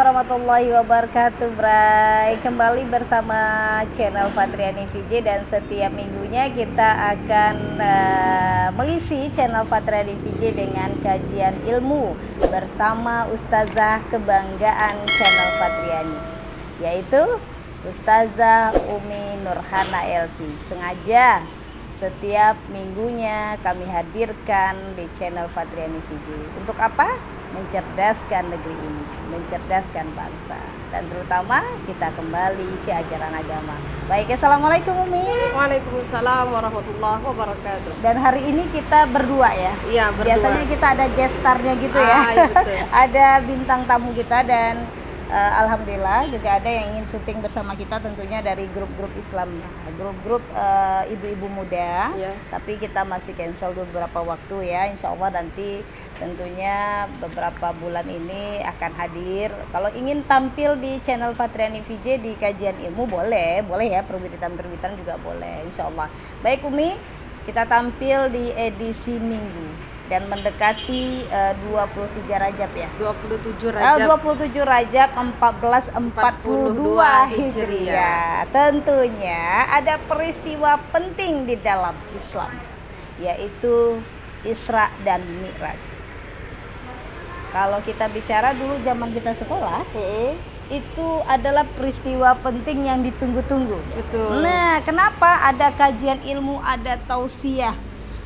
warahmatullahi wabarakatuh, Bray. Kembali bersama channel Fatriani VJ, dan setiap minggunya kita akan mengisi channel Fatriani VJ dengan kajian ilmu bersama Ustazah kebanggaan channel Fatriani, yaitu Ustazah Umi Nurhana LC. Sengaja setiap minggunya kami hadirkan di channel Fatriani VJ. Untuk apa? Mencerdaskan negeri ini, mencerdaskan bangsa, dan terutama kita kembali ke ajaran agama. Baik, assalamualaikum Umi. Waalaikumsalam warahmatullahi wabarakatuh. Dan hari ini kita berdua ya? Iya, berdua. Biasanya kita ada guest star-nya gitu ya. Iya, betul. Ada bintang tamu kita, dan alhamdulillah juga ada yang ingin syuting bersama kita, tentunya dari grup-grup Islam, grup-grup ibu-ibu muda. Ya. Tapi kita masih cancel beberapa waktu ya. Insya Allah nanti tentunya beberapa bulan ini akan hadir. Kalau ingin tampil di channel Fatriani VJ di kajian ilmu boleh ya, perbitan-perbitan juga boleh, insya Allah. Baik Umi, kita tampil di edisi minggu dan mendekati 23 Rajab ya. 27 Rajab. 27 Rajab 1442 Hijriah. Tentunya ada peristiwa penting di dalam Islam, yaitu Isra dan Mi'raj. Kalau kita bicara dulu zaman kita sekolah, itu adalah peristiwa penting yang ditunggu-tunggu. Betul. Nah, kenapa ada kajian ilmu, ada tausiah,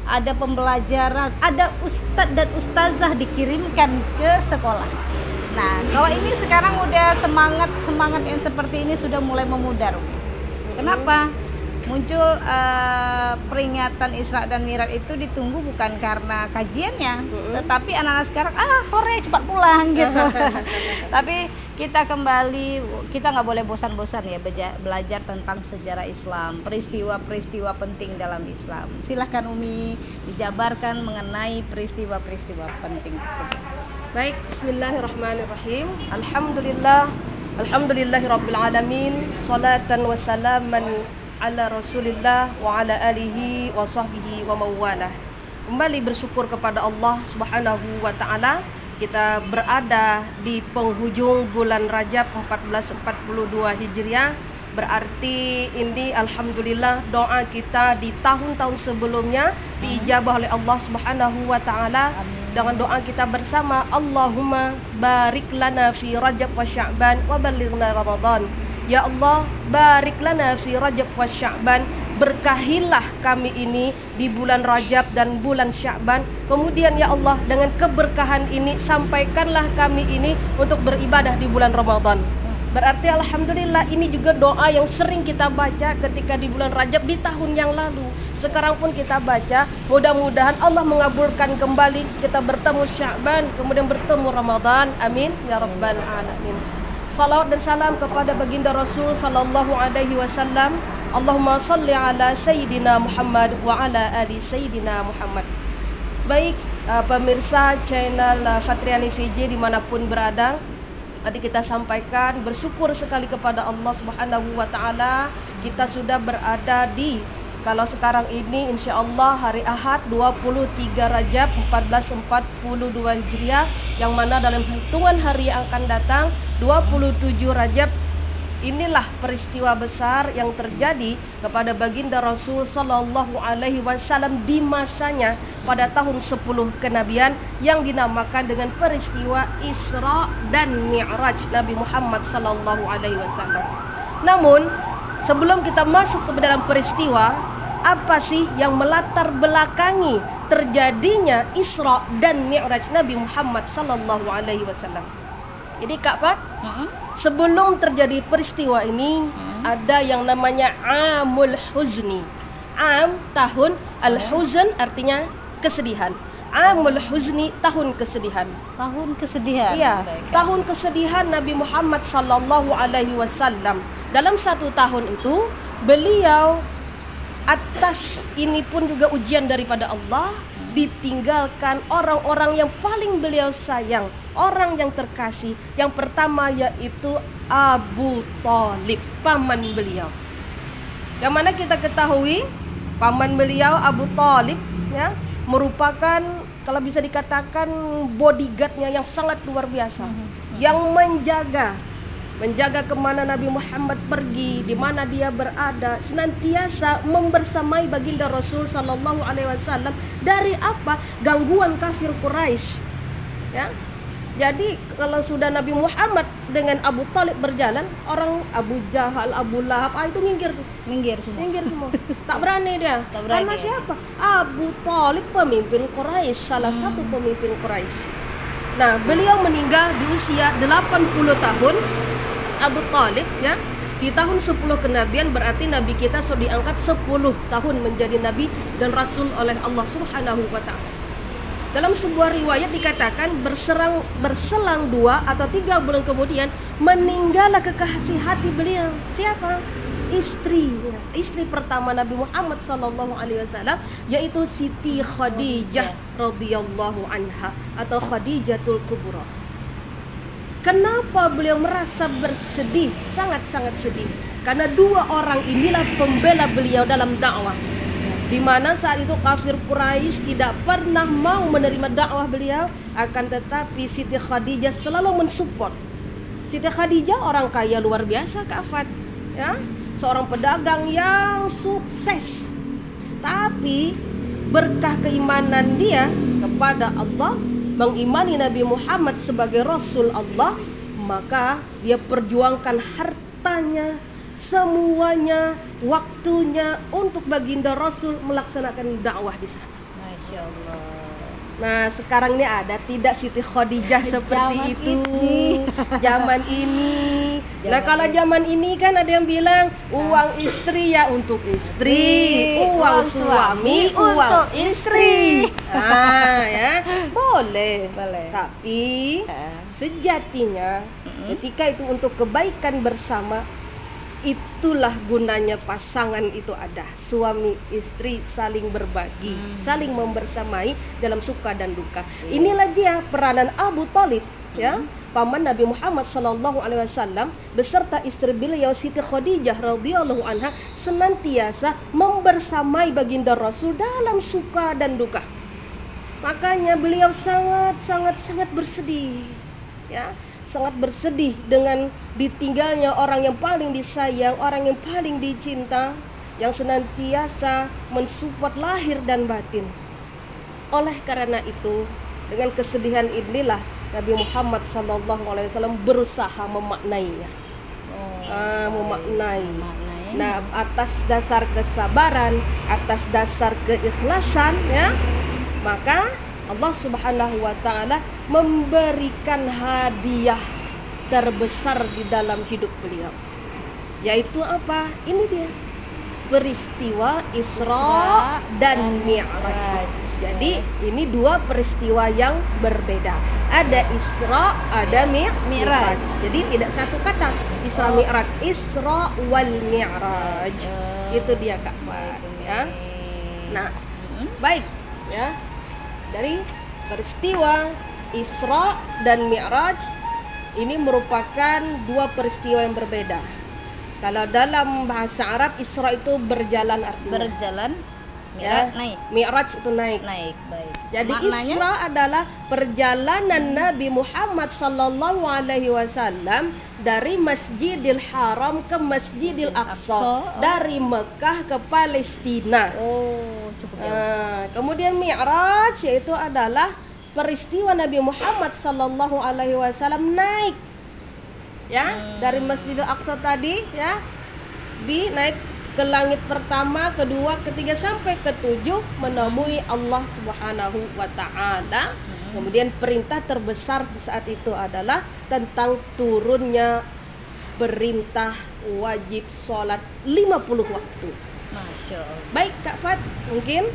ada pembelajaran, ada ustadz dan ustazah dikirimkan ke sekolah. Nah, kalau ini sekarang udah semangat yang seperti ini sudah mulai memudar. Kenapa? Muncul peringatan Isra dan Mi'raj itu ditunggu bukan karena kajiannya, tetapi anak-anak sekarang sore cepat pulang gitu. Tapi kita kembali, kita nggak boleh bosan-bosan ya belajar tentang sejarah Islam, peristiwa-peristiwa penting dalam Islam. Silahkan Umi dijabarkan mengenai peristiwa-peristiwa penting tersebut. Baik, bismillahirrahmanirrahim. Alhamdulillahirabbil alamin. Salatan wa salaman ala Rasulillah wa ala alihi wa sahbihi wa mawalah. Kembali bersyukur kepada Allah Subhanahu wa taala. Kita berada di penghujung bulan Rajab 1442 Hijriah. Berarti ini alhamdulillah doa kita di tahun-tahun sebelumnya diijabah oleh Allah Subhanahu wa taala. Dengan doa kita bersama, Allahumma barik lana fi Rajab wa Sya'ban wa ballighna Ramadan. Ya Allah, barik lana fi Rajab wa Sya'ban. Berkahilah kami ini di bulan Rajab dan bulan Sya'ban. Kemudian ya Allah, dengan keberkahan ini sampaikanlah kami ini untuk beribadah di bulan Ramadan. Berarti alhamdulillah ini juga doa yang sering kita baca ketika di bulan Rajab di tahun yang lalu. Sekarang pun kita baca, mudah-mudahan Allah mengabulkan kembali kita bertemu Sya'ban, kemudian bertemu Ramadan. Amin ya rabbal alamin. Salawat dan salam kepada baginda Rasul sallallahu alaihi wasallam. Allahumma salli ala Sayyidina Muhammad wa ala ali Sayyidina Muhammad. Baik, pemirsa channel Fatriani VJ dimanapun berada, tadi kita sampaikan bersyukur sekali kepada Allah Subhanahu wa taala. Kita sudah berada di, kalau sekarang ini insya Allah hari Ahad 23 Rajab 1442 Hijriah, yang mana dalam hitungan hari yang akan datang 27 Rajab, inilah peristiwa besar yang terjadi kepada baginda Rasul sallallahu alaihi wasallam di masanya pada tahun 10 kenabian yang dinamakan dengan peristiwa Isra dan Mi'raj Nabi Muhammad sallallahu alaihi wasallam. Namun, sebelum kita masuk ke dalam peristiwa, apa sih yang melatar belakangi terjadinya Isra dan Mi'raj Nabi Muhammad sallallahu alaihi wasallam? Jadi Kak Pat, sebelum terjadi peristiwa ini ada yang namanya Amul Huzni. Am, tahun, Al-Huzn artinya kesedihan. Amul Huzni, tahun kesedihan. Tahun kesedihan. Iya, Baik. tahun kesedihan Nabi Muhammad sallallahu alaihi wasallam. Dalam satu tahun itu beliau, atas ini pun juga ujian daripada Allah, ditinggalkan orang-orang yang paling beliau sayang, orang yang terkasih. Yang pertama yaitu Abu Thalib, paman beliau. Yang mana kita ketahui paman beliau Abu Thalib ya merupakan, kalau bisa dikatakan, bodyguardnya yang sangat luar biasa. yang menjaga kemana Nabi Muhammad pergi, di mana dia berada, senantiasa membersamai baginda Rasul Sallallahu Alaihi Wasallam dari apa? Gangguan kafir Quraisy. Ya, jadi kalau sudah Nabi Muhammad dengan Abu Talib berjalan, orang Abu Jahal, Abu Lahab, itu minggir semua. Tak berani dia. Tak berani. Karena siapa? Abu Talib pemimpin Quraisy, salah satu pemimpin Quraisy. Nah, beliau meninggal di usia 80 tahun. Abu Talib, ya, di tahun 10 kenabian, berarti Nabi kita sudah diangkat 10 tahun menjadi Nabi dan Rasul oleh Allah Subhanahu wa Ta'ala. Dalam sebuah riwayat dikatakan berselang 2 atau 3 bulan kemudian meninggallah kekasih hati beliau. Siapa? Istri pertama Nabi Muhammad sallallahu alaihi wasallam, yaitu Siti Khadijah radhiyallahu anha atau Khadijatul Kubra. Kenapa beliau merasa bersedih, sangat-sangat sedih? Karena 2 orang inilah pembela beliau dalam dakwah. Di mana saat itu kafir Quraisy tidak pernah mau menerima dakwah beliau, akan tetapi Siti Khadijah selalu mensupport. Siti Khadijah orang kaya luar biasa, Kak Fat, ya, seorang pedagang yang sukses. Tapi berkah keimanan dia kepada Allah, mengimani Nabi Muhammad sebagai Rasul Allah, maka dia perjuangkan hartanya, semuanya, waktunya untuk baginda Rasul melaksanakan dakwah di sana. Masya Allah. Nah, sekarang ini ada tidak Siti Khadijah seperti itu zaman ini. Nah, kalau zaman ini kan ada yang bilang uang istri ya untuk istri, uang suami untuk istri. Ah, ya, boleh. Tapi sejatinya ketika itu untuk kebaikan bersama, itulah gunanya pasangan itu ada. Suami istri saling berbagi, saling membersamai dalam suka dan duka. Inilah dia peranan Abu Talib, ya, paman Nabi Muhammad sallallahu alaihi wasallam beserta istri beliau Siti Khadijah radhiyallahu anha senantiasa membersamai baginda Rasul dalam suka dan duka. Makanya beliau sangat bersedih, ya, sangat bersedih dengan ditinggalnya orang yang paling disayang, orang yang paling dicinta, yang senantiasa mensupport lahir dan batin. Oleh karena itu, dengan kesedihan inilah Nabi Muhammad SAW berusaha memaknainya. Nah, atas dasar kesabaran, atas dasar keikhlasan, ya, maka Allah Subhanahu wa Ta'ala memberikan hadiah terbesar di dalam hidup beliau, yaitu apa? Ini dia peristiwa Isra dan Mi'raj. Jadi ini 2 peristiwa yang berbeda. Ada Isra, ada Mi'raj. Jadi tidak satu kata Isra Mi'raj. Isra wal Mi'raj. Itu dia, Kak Fat, ya. Nah, baik, ya. Dari peristiwa Isra dan Mi'raj ini merupakan 2 peristiwa yang berbeda. Kalau dalam bahasa Arab, Isra itu berjalan artinya. Berjalan, ya, naik. Mi'raj itu naik. Baik. Jadi maknanya, Isra adalah perjalanan Nabi Muhammad sallallahu alaihi wasallam dari Masjidil Haram ke Masjidil Aqsa, dari Mekah ke Palestina. Cukup jauh. Kemudian Mi'raj yaitu adalah peristiwa Nabi Muhammad sallallahu alaihi wasallam naik, ya, dari Masjidil Aqsa tadi, ya, naik ke langit pertama, kedua, ketiga sampai ketujuh menemui Allah Subhanahu wa Ta'ala. Kemudian perintah terbesar di saat itu adalah tentang turunnya perintah wajib sholat 50 waktu. Masya Allah. Baik, Kak Fat, mungkin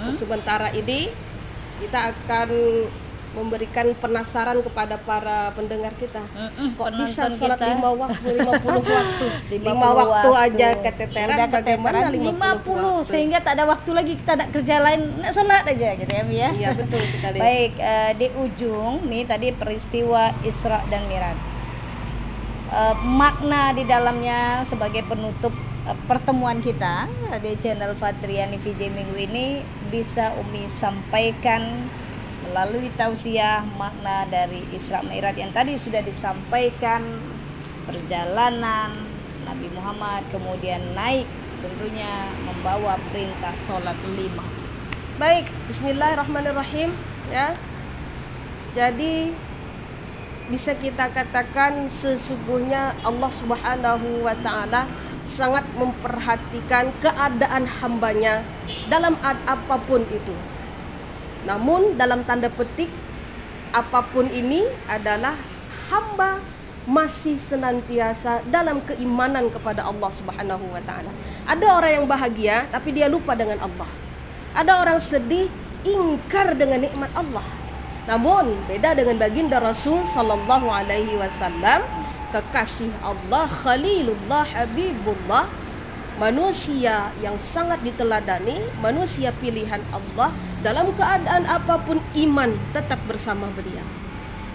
untuk sementara ini kita akan memberikan penasaran kepada para pendengar kita. Kok bisa sholat 50 waktu? 5 waktu aja keteteran, bagaimana 50 sehingga tak ada waktu lagi, kita nak kerja lain, nak sholat aja gitu ya, ya. Iya, betul sekali. Baik, di ujung nih tadi peristiwa Isra dan Mi'raj. Makna di dalamnya sebagai penutup pertemuan kita di channel Fatriani VJ minggu ini bisa Umi sampaikan melalui tausiah makna dari Isra Mi'raj yang tadi sudah disampaikan, perjalanan Nabi Muhammad kemudian naik tentunya membawa perintah sholat 5. Baik, bismillahirrahmanirrahim ya. Jadi bisa kita katakan sesungguhnya Allah Subhanahu wa taala sangat memperhatikan keadaan hambanya dalam apapun itu. Namun dalam tanda petik apapun ini adalah hamba masih senantiasa dalam keimanan kepada Allah Subhanahu wa taala. Ada orang yang bahagia tapi dia lupa dengan Allah. Ada orang sedih, ingkar dengan nikmat Allah. Namun beda dengan baginda Rasul sallallahu alaihi wasallam, kekasih Allah, Khalilullah, Habibullah, manusia yang sangat diteladani, manusia pilihan Allah, dalam keadaan apapun iman tetap bersama beliau.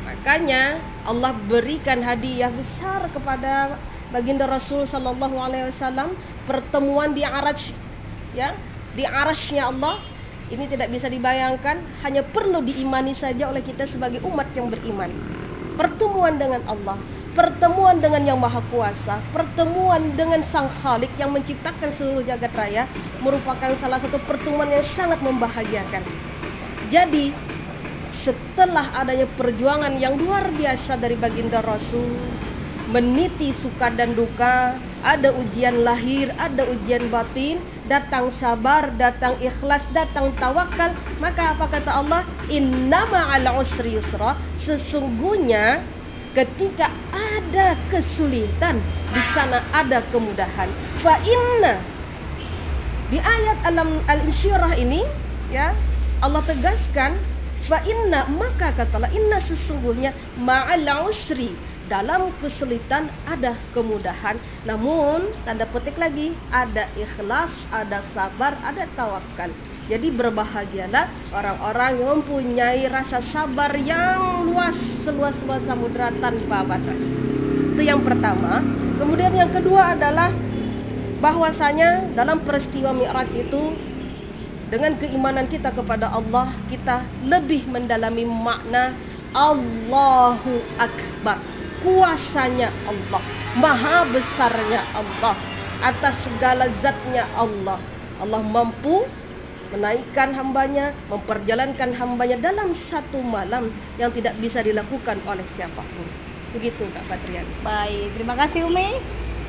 Makanya Allah berikan hadiah besar kepada baginda Rasul sallallahu alaihi wasallam, pertemuan di Araj ya, di Arasy-Nya Allah. Ini tidak bisa dibayangkan, hanya perlu diimani saja oleh kita sebagai umat yang beriman. Pertemuan dengan Allah, pertemuan dengan Yang Maha Kuasa, pertemuan dengan Sang Khalik yang menciptakan seluruh jagat raya merupakan salah satu pertemuan yang sangat membahagiakan. Jadi setelah adanya perjuangan yang luar biasa dari baginda Rasul, meniti suka dan duka, ada ujian lahir, ada ujian batin, datang sabar, datang ikhlas, datang tawakal. Maka apa kata Allah? Innama 'ala usri yusra. Sesungguhnya ketika ada kesulitan, di sana ada kemudahan. Fa inna, di ayat Al-Insyirah ini ya, Allah tegaskan fa inna, maka katalah inna, sesungguhnya ma'al usri, dalam kesulitan ada kemudahan. Namun tanda petik lagi, ada ikhlas, ada sabar, ada tawakal. Jadi berbahagialah orang-orang yang mempunyai rasa sabar yang luas, seluas-luas samudra tanpa batas. Itu yang pertama. Kemudian yang kedua adalah bahwasanya dalam peristiwa Mi'raj itu, dengan keimanan kita kepada Allah, kita lebih mendalami makna Allahu Akbar. Kuasanya Allah, maha besarnya Allah, atas segala zatnya Allah. Allah mampu menaikkan hambanya, memperjalankan hambanya dalam satu malam yang tidak bisa dilakukan oleh siapapun. Begitu Kak Patrian. Baik, terima kasih Umi.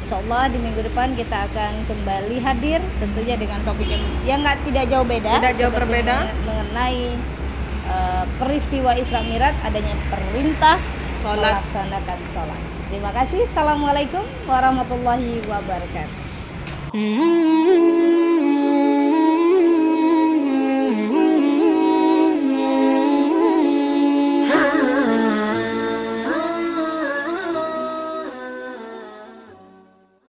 Insyaallah di minggu depan kita akan kembali hadir tentunya dengan topik yang tidak jauh beda. Tidak jauh berbeda mengenai peristiwa Isra Mi'raj, adanya perintah sholat, melaksanakan sholat. Terima kasih. Assalamualaikum warahmatullahi wabarakatuh.